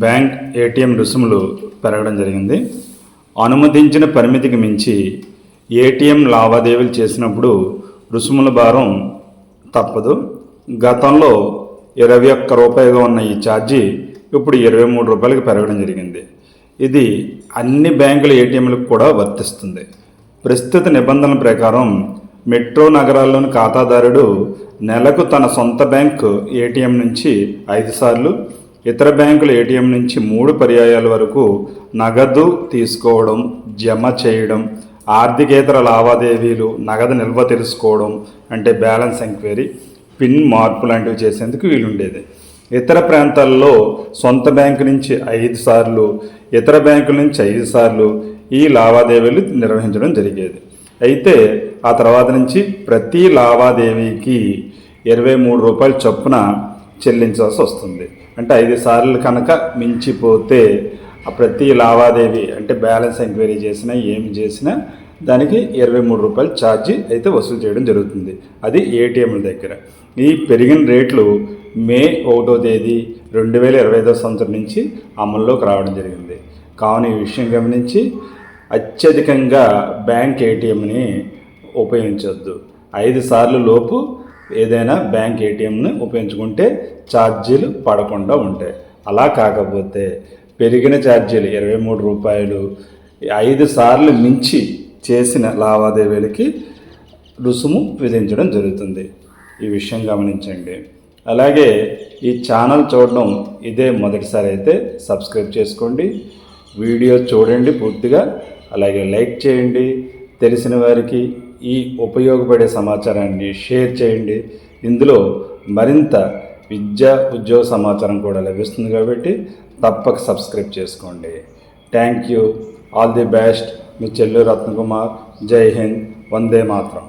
Bank ATM రుసుములు పెరగడం జరిగింది. అనుమతించిన పరిమితికి మించి ఏటీఎం లావాదేవీలు చేసినప్పుడు రుసుముల భారం తప్పదు. గతంలో 21 రూపాయలుగా ఉన్న ఈ ఛార్జీ ఇప్పుడు 23 రూపాయలకు పెరగడం జరిగింది. ఇది అన్ని బ్యాంకుల ఏటీఎంలకు కూడా వర్తిస్తుంది. ప్రస్తుత నిబంధనల ప్రకారం మెట్రో నగరాల్లోని ఖాతాదారుడు నెలకు తన సొంత బ్యాంకు ఏటీఎం నుంచి 5 సార్లు, ఇతర బ్యాంకుల ఏటీఎం నుంచి 3 పర్యాయాల వరకు నగదు తీసుకోవడం, జమ చేయడం, ఆర్థికేతర లావాదేవీలు, నగదు నిల్వ తెలుసుకోవడం అంటే బ్యాలెన్స్ ఎంక్వైరీ, పిన్ మార్పు లాంటివి చేసేందుకు వీలుండేది. ఇతర ప్రాంతాల్లో సొంత బ్యాంకు నుంచి 5 సార్లు, ఇతర బ్యాంకుల నుంచి 5 సార్లు ఈ లావాదేవీలు నిర్వహించడం జరిగేది. అయితే ఆ తర్వాత నుంచి ప్రతి లావాదేవీకి 23 రూపాయల చొప్పున చెల్లించాల్సి వస్తుంది. అంటే 5 సార్లు కనుక మించిపోతే ప్రతి లావాదేవీ అంటే బ్యాలెన్స్ ఎంక్వైరీ చేసినా ఏమి చేసినా దానికి 23 రూపాయలు ఛార్జీ అయితే వసూలు చేయడం జరుగుతుంది. అది ఏటీఎంల దగ్గర. ఈ పెరిగిన రేట్లు మే 1వ తేదీ 2025 సంవత్సరం నుంచి అమల్లోకి రావడం జరిగింది. కావున ఈ విషయం గమనించి అత్యధికంగా బ్యాంక్ ఏటీఎంని ఉపయోగించవద్దు. 5 సార్లు లోపు ఏదైనా బ్యాంక్ ఏటీఎంని ఉపయోగించుకుంటే ఛార్జీలు పడకుండా ఉంటాయి. అలా కాకపోతే పెరిగిన ఛార్జీలు 23 రూపాయలు 5 సార్లు మించి చేసిన లావాదేవీలకి రుసుము విధించడం జరుగుతుంది. ఈ విషయం గమనించండి. అలాగే ఈ ఛానల్ చూడడం ఇదే మొదటిసారి అయితే సబ్స్క్రైబ్ చేసుకోండి, వీడియో చూడండి పూర్తిగా, అలాగే లైక్ చేయండి, తెలిసిన వారికి ఈ ఉపయోగపడే సమాచారాన్ని షేర్ చేయండి. ఇందులో మరింత విద్యా ఉద్యోగ సమాచారం కూడా లభిస్తుంది కాబట్టి తప్పక సబ్స్క్రైబ్ చేసుకోండి. Thank you. All the best. మీ చెల్లూరు రత్నకుమార్. జై హింద్. వందే మాతరం.